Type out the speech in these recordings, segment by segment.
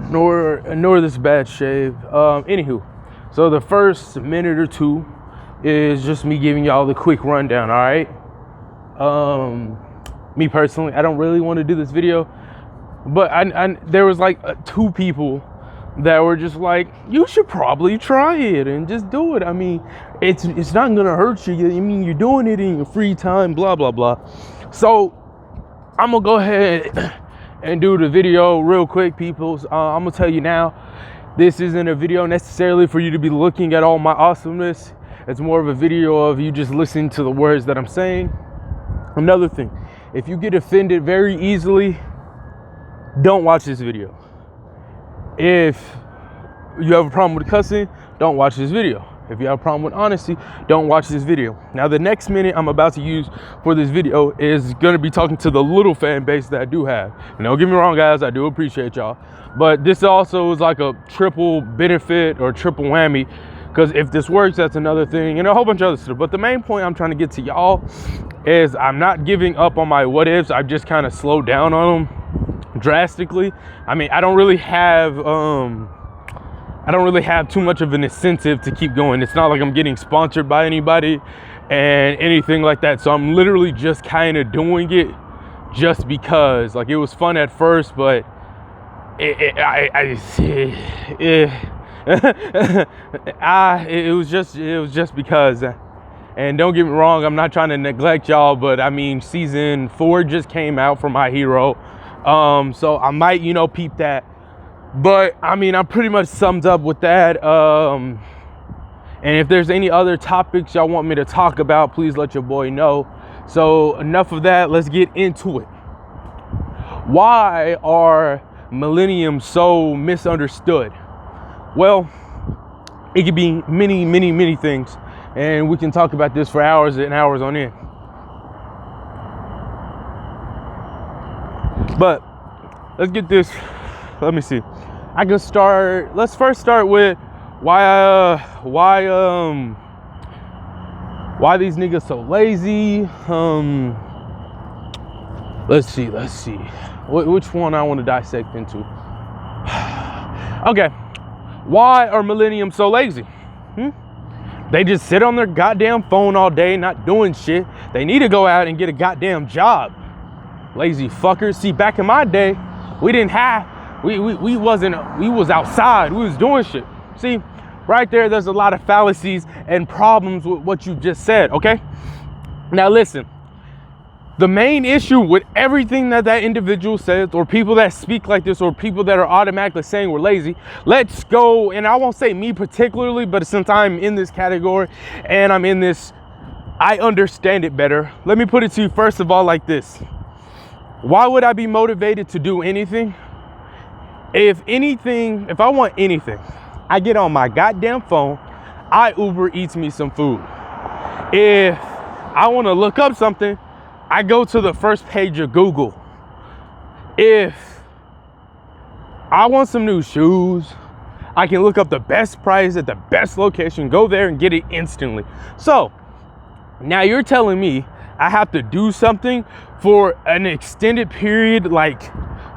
nor this bad shave. Anywho, so the first minute or two is just me giving y'all the quick rundown. All right. Me personally, I don't really want to do this video, but I there was like two people that were just like, you should probably try it and just do it. I mean, it's not gonna hurt you. I mean, you're doing it in your free time, blah blah blah. So I'm gonna go ahead and do the video real quick, peoples. I'm gonna tell you now, this isn't a video necessarily for you to be looking at all my awesomeness. It's more of a video of you just listening to the words that I'm saying. Another thing, if you get offended very easily, don't watch this video. If you have a problem with cussing, don't watch this video. If you have a problem with honesty, don't watch this video. Now, the next minute I'm about to use for this video is going to be talking to the little fan base that I do have. And don't get me wrong, guys, I do appreciate y'all. But this also is like a triple benefit or triple whammy, because if this works, that's another thing and a whole bunch of other stuff. But the main point I'm trying to get to y'all is I'm not giving up on my what ifs. I've just kind of slowed down on them drastically. I mean, I don't really have too much of an incentive to keep going. It's not like I'm getting sponsored by anybody and anything like that. So I'm literally just kind of doing it just because. Like, it was fun at first, but it was just because. And don't get me wrong, I'm not trying to neglect y'all, but I mean, season 4 just came out for My Hero. So I might, peep that. But I mean, I'm pretty much summed up with that. And if there's any other topics y'all want me to talk about, please let your boy know. So enough of that, let's get into it. Why are millennials so misunderstood? Well, it could be many, many, many things. And we can talk about this for hours and hours on end. But let's get this. Let me see. I can start. Let's first start with why these niggas so lazy. Let's see. Which one I want to dissect into? Okay. Why are millennials so lazy? They just sit on their goddamn phone all day, not doing shit. They need to go out and get a goddamn job. Lazy fuckers. See, back in my day, we didn't have, we was outside. We was doing shit. See, right there's a lot of fallacies and problems with what you just said, okay? Now listen, the main issue with everything that individual says, or people that speak like this, or people that are automatically saying we're lazy, let's go, and I won't say me particularly, but since I'm in this category and I'm in this, I understand it better. Let me put it to you first of all like this. Why would I be motivated to do anything? If I want anything, I get on my goddamn phone, I Uber Eats me some food. If I want to look up something, I go to the first page of Google. If I want some new shoes, I can look up the best price at the best location, go there and get it instantly. So now you're telling me I have to do something for an extended period, like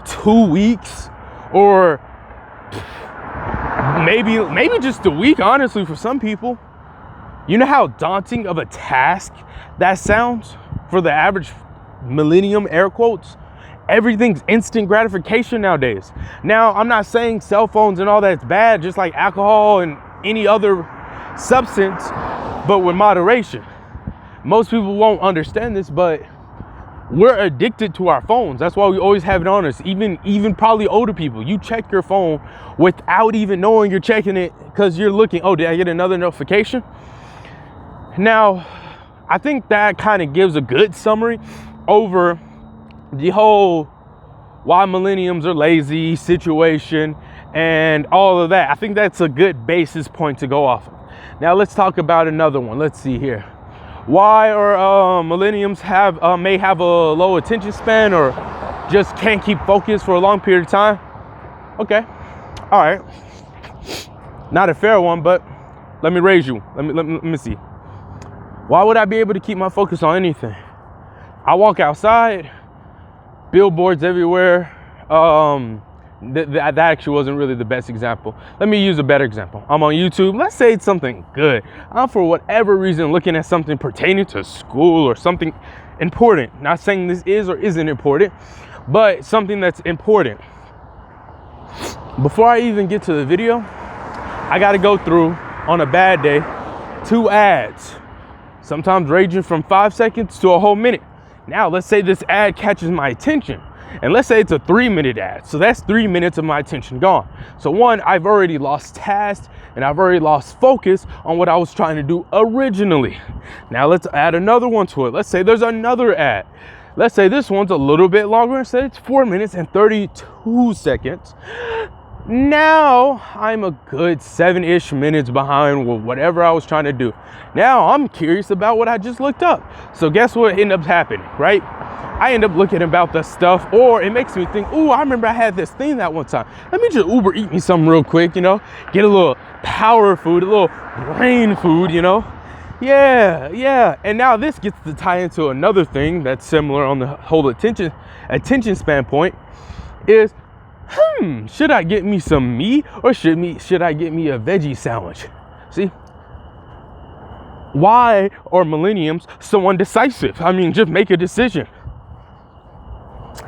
2 weeks, or maybe just a week, honestly, for some people. You know how daunting of a task that sounds for the average millennium, air quotes? Everything's instant gratification nowadays. Now, I'm not saying cell phones and all that's bad, just like alcohol and any other substance, but with moderation. Most people won't understand this, but we're addicted to our phones. That's why we always have it on us. Even probably older people, you check your phone without even knowing you're checking it, because you're looking, oh, did I get another notification? Now, I think that kind of gives a good summary over the whole why millennials are lazy situation and all of that. I think that's a good basis point to go off of. Now let's talk about another one. Let's see here. Why are millennials may have a low attention span or just can't keep focused for a long period of time? Okay, all right. Not a fair one, but let me raise you. Let me see. Why would I be able to keep my focus on anything? I walk outside, billboards everywhere, That actually wasn't really the best example. Let me use a better example. I'm on YouTube. Let's say it's something good. I'm, for whatever reason, looking at something pertaining to school or something important. Not saying this is or isn't important, but something that's important. Before I even get to the video, I got to go through, on a bad day, 2 ads, sometimes ranging from 5 seconds to a whole minute. Now, let's say this ad catches my attention, and let's say it's a 3-minute ad. So that's 3 minutes of my attention gone. So one, I've already lost task, and I've already lost focus on what I was trying to do originally. Now let's add another one to it. Let's say there's another ad. Let's say this one's a little bit longer. Let's say it's 4 minutes and 32 seconds. Now I'm a good 7-ish minutes behind with whatever I was trying to do. Now I'm curious about what I just looked up. So guess what ended up happening, right? I end up looking about the stuff, or it makes me think, ooh, I remember I had this thing that one time. Let me just Uber eat me something real quick, you know? Get a little power food, a little brain food, you know? Yeah. And now this gets to tie into another thing that's similar on the whole attention span point is, should I get me some meat or should I get me a veggie sandwich? See? Why are millennials so undecisive? I mean, just make a decision.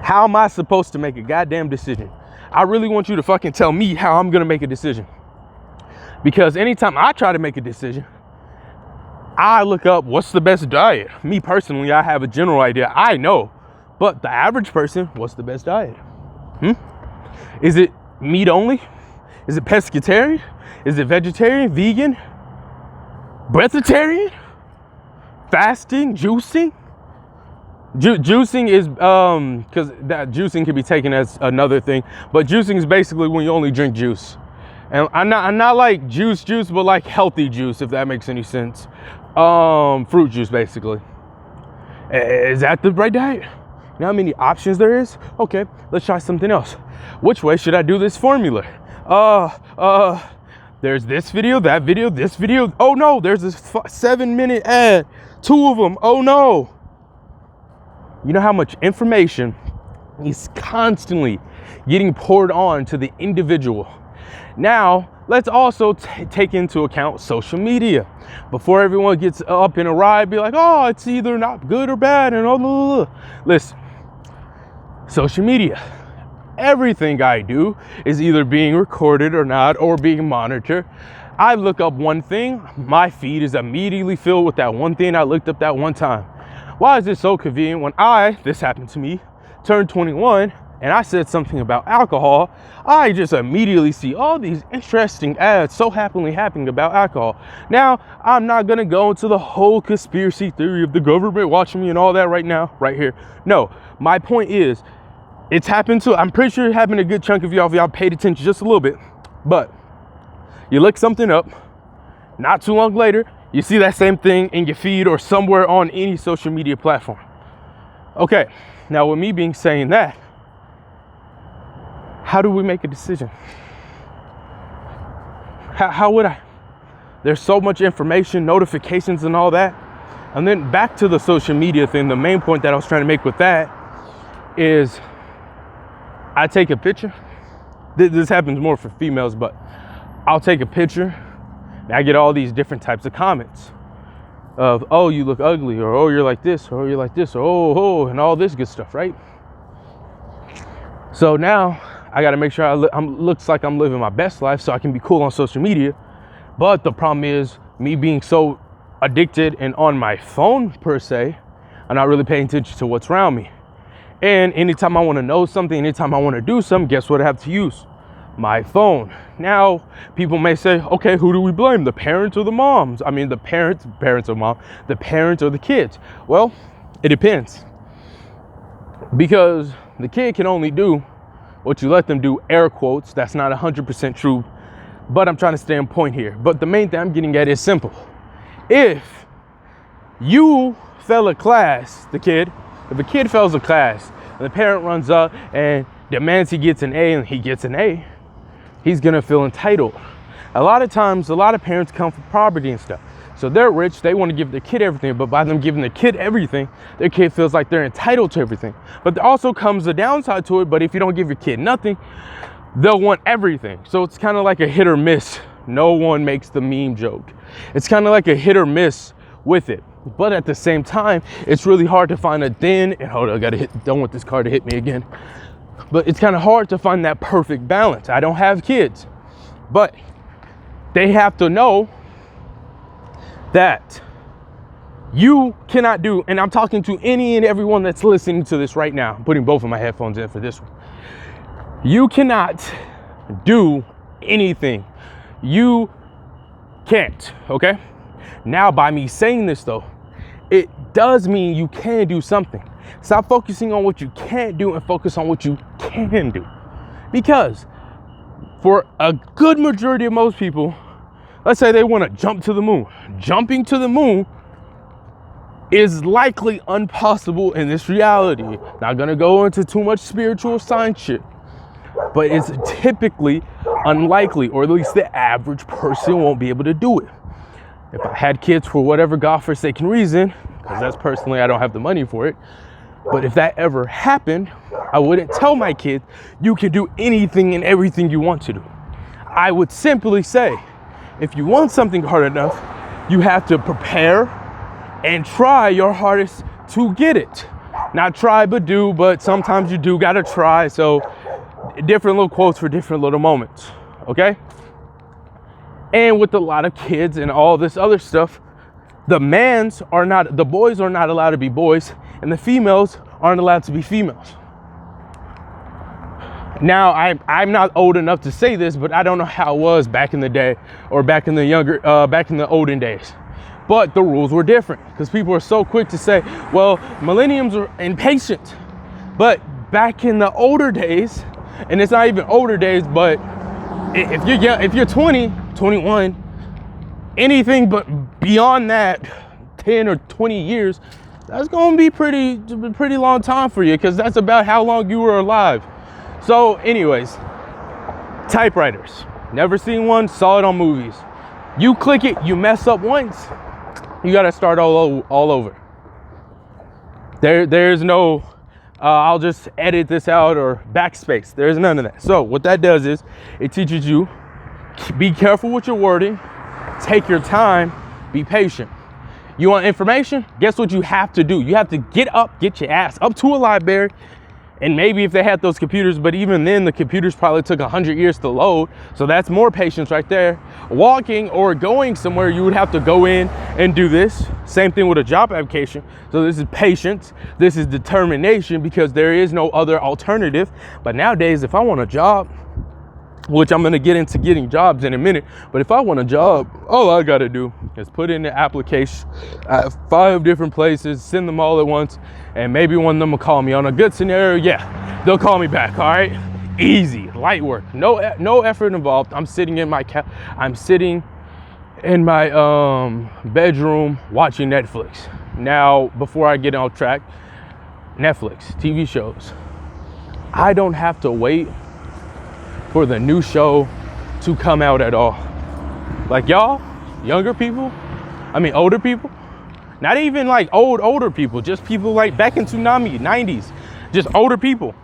How am I supposed to make a goddamn decision? I really want you to fucking tell me how I'm gonna make a decision. Because anytime I try to make a decision, I look up what's the best diet. Me personally, I have a general idea. I know. But the average person, what's the best diet? Is it meat only? Is it pescatarian? Is it vegetarian, vegan, breatharian, fasting, juicing? Juicing is because that juicing can be taken as another thing, but juicing is basically when you only drink juice. And I'm not like juice, but like healthy juice, if that makes any sense. Fruit juice, basically. Is that the right diet? You know how many options there is? Okay, let's try something else. Which way should I do this formula? There's this video, that video, this video. Oh no, there's this 7-minute ad. 2 of them. Oh no. You know how much information is constantly getting poured on to the individual. Now, let's also take into account social media. Before everyone gets up in a riot, be like, oh, it's either not good or bad, and blah, blah, blah. Listen, social media. Everything I do is either being recorded or not, or being monitored. I look up one thing, my feed is immediately filled with that one thing I looked up that one time. Why is this so convenient when this happened to me, turned 21, and I said something about alcohol? I just immediately see all these interesting ads so happily happening about alcohol. Now, I'm not gonna go into the whole conspiracy theory of the government watching me and all that right now, right here. No, my point is, it's happened to, I'm pretty sure it happened to a good chunk of y'all if y'all paid attention just a little bit. But you look something up, not too long later, you see that same thing in your feed or somewhere on any social media platform. Okay, now with me being saying that, how do we make a decision? How would I? There's so much information, notifications and all that. And then back to the social media thing, the main point that I was trying to make with that is I take a picture. This happens more for females, but I'll take a picture and I get all these different types of comments of, oh, you look ugly, or oh, you're like this, or you're like this, or oh, and all this good stuff, right? So now I got to make sure looks like I'm living my best life so I can be cool on social media. But the problem is me being so addicted and on my phone per se, I'm not really paying attention to what's around me. And anytime I want to know something, anytime I want to do something, guess what I have to use? My phone. Now, people may say, okay, who do we blame? The parents or the moms? I mean, the parents or mom, the parents or the kids? Well, it depends. Because the kid can only do what you let them do, air quotes. That's not 100% true, but I'm trying to stay on point here. But the main thing I'm getting at is simple. If you fail a class, if a kid fails a class and the parent runs up and demands he gets an A and he gets an A, he's gonna feel entitled. A lot of times, a lot of parents come from poverty and stuff. So they're rich, they want to give their kid everything, but by them giving their kid everything, their kid feels like they're entitled to everything. But there also comes a downside to it, but if you don't give your kid nothing, they'll want everything. So it's kind of like a hit or miss. No one makes the meme joke. It's kind of like a hit or miss with it. But at the same time, it's really hard to find a thin, and hold on, don't want this car to hit me again. But it's kind of hard to find that perfect balance. I don't have kids, but they have to know that you cannot do, and I'm talking to any and everyone that's listening to this right now. I'm putting both of my headphones in for this one. You cannot do anything. You can't, okay? Now, by me saying this though, it does mean you can do something. Stop focusing on what you can't do and focus on what you can do. Because for a good majority of most people, let's say they want to jump to the moon. Jumping to the moon is likely impossible in this reality. Not gonna go into too much spiritual science shit, but it's typically unlikely, or at least the average person won't be able to do it. If I had kids for whatever godforsaken reason, because that's personally, I don't have the money for it, but if that ever happened, I wouldn't tell my kids, you can do anything and everything you want to do. I would simply say, if you want something hard enough, you have to prepare and try your hardest to get it. Not try but do, but sometimes you do gotta try. So different little quotes for different little moments, okay? And with a lot of kids and all this other stuff, the boys are not allowed to be boys, and the females aren't allowed to be females. Now, I'm not old enough to say this, but I don't know how it was back in the day, or back in the olden days. But the rules were different, because people are so quick to say, well, millennials are impatient. But back in the older days, and it's not even older days, but if you're young, if you're 20, 21, anything but beyond that 10 or 20 years, that's going to be pretty long time for you, because that's about how long you were alive. So anyways, typewriters, never seen one, saw it on movies. You click it, you mess up once, you got to start all over. There's no I'll just edit this out or backspace. There's none of that. So what that does is it teaches you, be careful with your wording, take your time, be patient. You want information? Guess what you have to do? You have to get your ass up to a library, and maybe if they had those computers, but even then the computers probably took 100 years to load. So that's more patience right there. Walking or going somewhere, you would have to go in and do this. Same thing with a job application. So this is patience, this is determination, because there is no other alternative. But nowadays, if I want a job, which I'm gonna get into getting jobs in a minute, but if I want a job, all I gotta do is put in the application at 5 different places, send them all at once, and maybe one of them will call me. On a good scenario, yeah, they'll call me back. All right, easy, light work, no effort involved. I'm sitting in my bedroom watching Netflix. Now, before I get on track, Netflix, TV shows, I don't have to wait for the new show to come out at all. Like y'all, older people, not even like older people, just people like back in tsunami, 90s, just older people.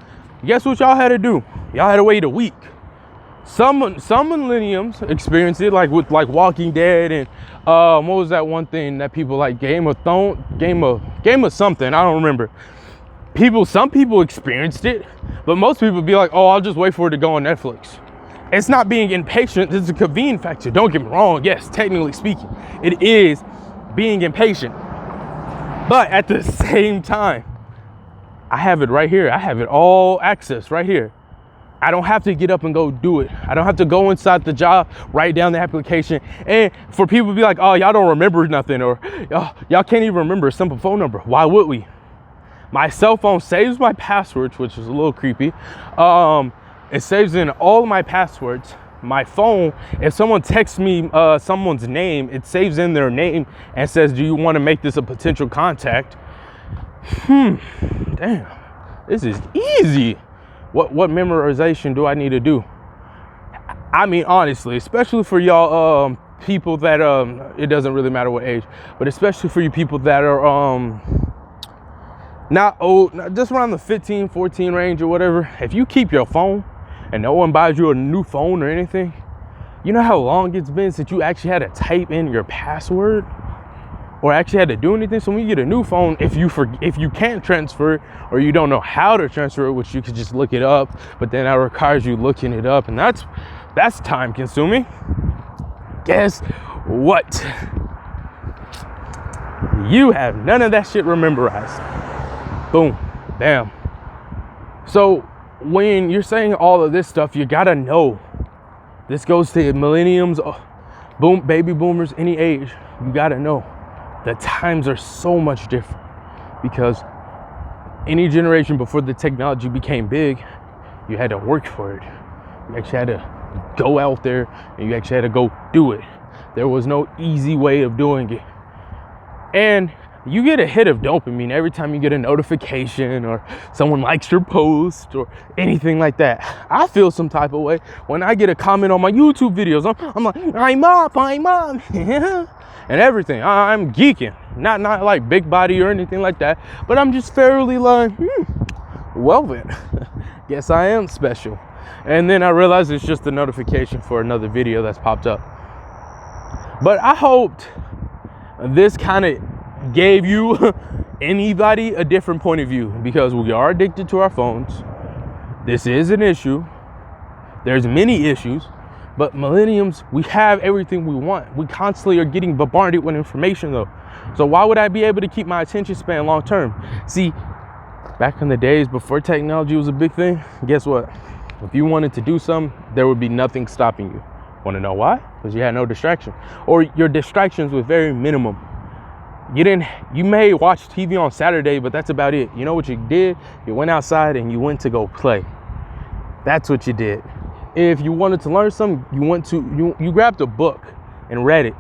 Guess what y'all had to do? Y'all had to wait a week. Some millennials experienced it, like with like Walking Dead and what was that one thing that people like, Game of something, I don't remember. Some people experienced it, but most people be like, oh, I'll just wait for it to go on Netflix. It's not being impatient, it's a convenience factor. Don't get me wrong, yes, technically speaking, it is being impatient. But at the same time, I have it right here. I have it all access right here. I don't have to get up and go do it. I don't have to go inside the job, write down the application. And for people to be like, oh, y'all don't remember nothing, or oh, y'all can't even remember a simple phone number. Why would we? My cell phone saves my passwords, which is a little creepy. It saves in all of my passwords. My phone, if someone texts me someone's name, it saves in their name and says, do you want to make this a potential contact? Damn, this is easy. What memorization do I need to do? I mean, honestly, especially for y'all people that, it doesn't really matter what age, but especially for you people that are not old, just around the 15, 14 range or whatever. If you keep your phone, and no one buys you a new phone or anything, you know how long it's been since you actually had to type in your password or actually had to do anything? So when you get a new phone, if you can't transfer it or you don't know how to transfer it, which you could just look it up, but then that requires you looking it up, and that's time consuming. Guess what? You have none of that shit memorized. Boom. Damn. So when you're saying all of this stuff, you gotta know. This goes to millennials, baby boomers, any age. You gotta know the times are so much different, because any generation before the technology became big, you had to work for it. You actually had to go out there and you actually had to go do it. There was no easy way of doing it. And you get a hit of dopamine every time you get a notification or someone likes your post or anything like that. I feel some type of way when I get a comment on my YouTube videos. I'm like, I'm up, and everything. I'm geeking. Not like big body or anything like that, but I'm just fairly like, well then, guess I am special. And then I realize it's just a notification for another video that's popped up. But I hoped this kind of gave you anybody a different point of view, because we are addicted to our phones. This is an issue. There's many issues, but millennials, we have everything we want. We constantly are getting bombarded with information though. So why would I be able to keep my attention span long term? See, back in the days before technology was a big thing, guess what? If you wanted to do something, there would be nothing stopping you. Want to know why? Because you had no distraction, or your distractions was very minimum. You may watch TV on Saturday, but that's about it. You know what you did? You went outside and you went to go play. That's what you did. If you wanted to learn something, you grabbed a book and read it.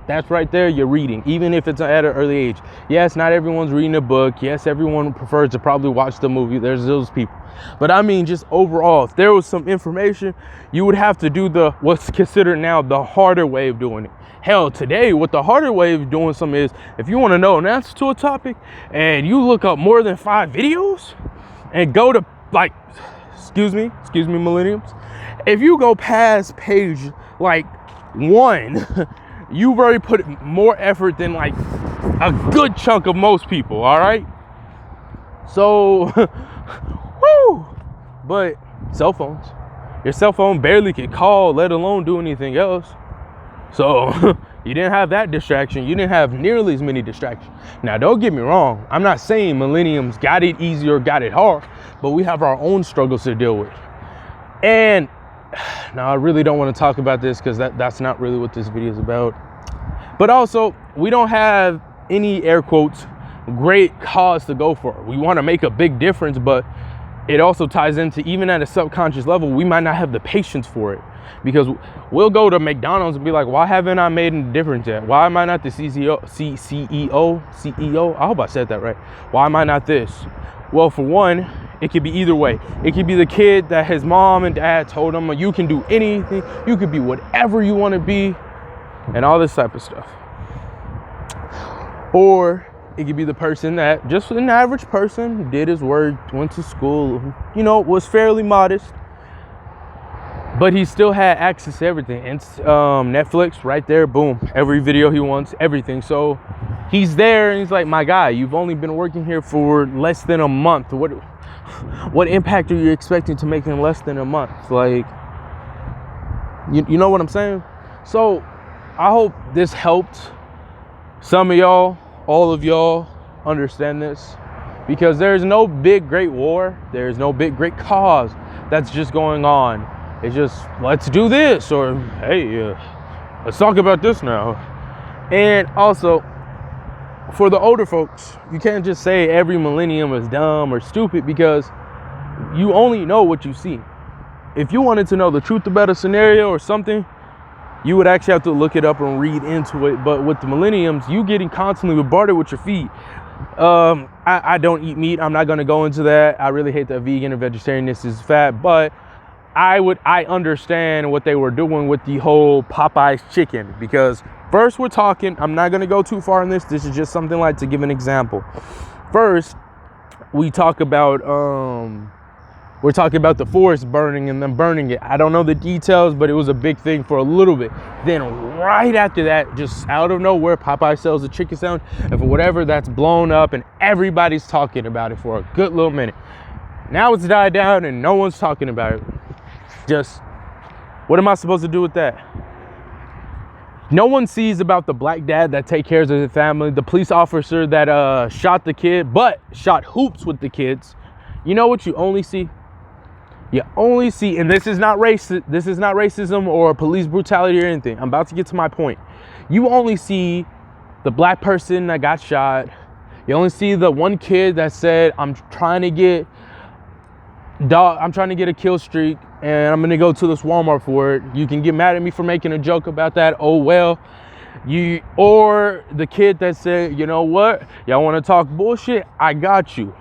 That's right there, you're reading, even if it's at an early age. Yes, not everyone's reading a book. Yes, everyone prefers to probably watch the movie. There's those people. But I mean, just overall, if there was some information, you would have to do what's considered now the harder way of doing it. Hell, today, what the harder way of doing something is, if you want to know an answer to a topic and you look up more than 5 videos and go to like, excuse me, millennials, if you go past page like 1, you've already put more effort than like a good chunk of most people, all right? So, woo! But cell phones, your cell phone barely could call, let alone do anything else. So you didn't have that distraction. You didn't have nearly as many distractions. Now, don't get me wrong. I'm not saying millennials got it easy or got it hard, but we have our own struggles to deal with. And now I really don't want to talk about this because that's not really what this video is about. But also, we don't have any, air quotes, great cause to go for. We want to make a big difference, but it also ties into, even at a subconscious level, we might not have the patience for it. Because we'll go to McDonald's and be like, why haven't I made a difference yet? Why am I not the CEO? I hope I said that right. Why am I not this? Well, for one, it could be either way. It could be the kid that his mom and dad told him, you can do anything. You could be whatever you want to be, and all this type of stuff. Or it could be the person that, just an average person, did his work, went to school, was fairly modest, but he still had access to everything. And Netflix right there, boom, every video he wants, everything. So he's there and he's like, my guy, you've only been working here for less than a month. What impact are you expecting to make in less than a month? Like, you know what I'm saying? So I hope this helped some of y'all, all of y'all, understand this, because there's no big great war, there's no big great cause that's just going on. It's just, let's do this, or hey, let's talk about this now. And also, for the older folks, you can't just say every millennium is dumb or stupid, because you only know what you see. If you wanted to know the truth about a scenario or something, you would actually have to look it up and read into it. But with the millenniums, you getting constantly bombarded with your feed. I don't eat meat. I'm not going to go into that. I really hate that vegan and vegetarianness is fat, but I understand what they were doing with the whole Popeye's chicken, because first we're talking, I'm not going to go too far in this. This is just something like to give an example. First, we talk about We're talking about the forest burning and them burning it. I don't know the details, but it was a big thing for a little bit. Then right after that, just out of nowhere, Popeye sells a chicken sandwich, and for whatever, that's blown up, and everybody's talking about it for a good little minute. Now it's died down and no one's talking about it. Just, what am I supposed to do with that? No one sees about the black dad that take care of the family, the police officer that shot the kid, but shot hoops with the kids. You know what you only see? You only see, and this is not racism or police brutality or anything. I'm about to get to my point. You only see the black person that got shot. You only see the one kid that said, I'm trying to get a kill streak and I'm gonna go to this Walmart for it. You can get mad at me for making a joke about that. Oh well. Or the kid that said, you know what? Y'all wanna talk bullshit? I got you.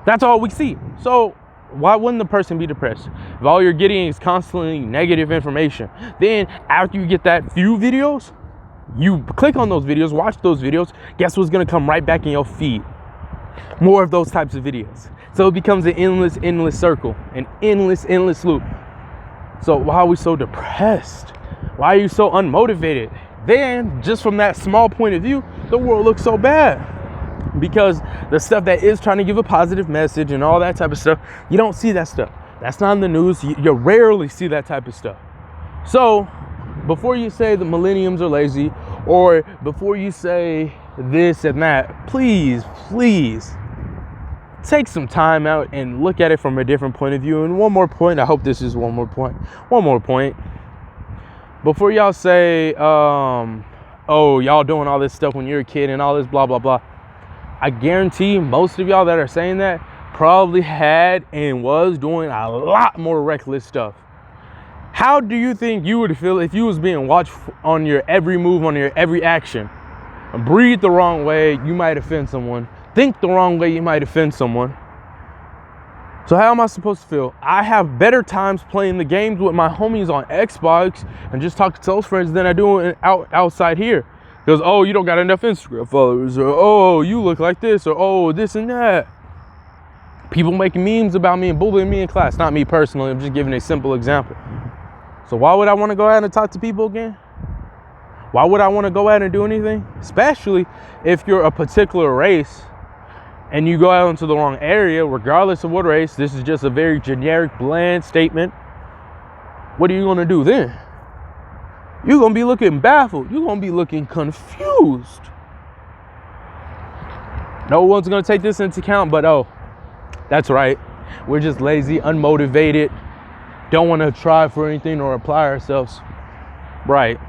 That's all we see. So why wouldn't the person be depressed? If all you're getting is constantly negative information, then after you get that few videos, you click on those videos, watch those videos, guess what's gonna come right back in your feed? More of those types of videos. So it becomes an endless circle, an endless loop. So why are we so depressed? Why are you so unmotivated? Then, just from that small point of view, the world looks so bad. Because the stuff that is trying to give a positive message and all that type of stuff, you don't see that stuff. That's not in the news. You rarely see that type of stuff. So before you say the millennials are lazy, or before you say this and that, please take some time out and look at it from a different point of view. And one more point, I hope this is one more point. Before y'all say, oh, y'all doing all this stuff when you're a kid and all this blah, blah, blah. I guarantee most of y'all that are saying that probably had and was doing a lot more reckless stuff. How do you think you would feel if you was being watched on your every move, on your every action? Breathe the wrong way, you might offend someone. Think the wrong way, you might offend someone. So how am I supposed to feel? I have better times playing the games with my homies on Xbox and just talking to those friends than I do outside here. Because, oh, you don't got enough Instagram followers, or oh, you look like this, or oh, this and that. People making memes about me and bullying me in class. Not me personally, I'm just giving a simple example. So why would I want to go out and talk to people again? Why would I want to go out and do anything? Especially if you're a particular race and you go out into the wrong area, regardless of what race. This is just a very generic, bland statement. What are you going to do then? You're going to be looking baffled. You're going to be looking confused. No one's going to take this into account, but oh, that's right. We're just lazy, unmotivated, don't want to try for anything or apply ourselves. Right.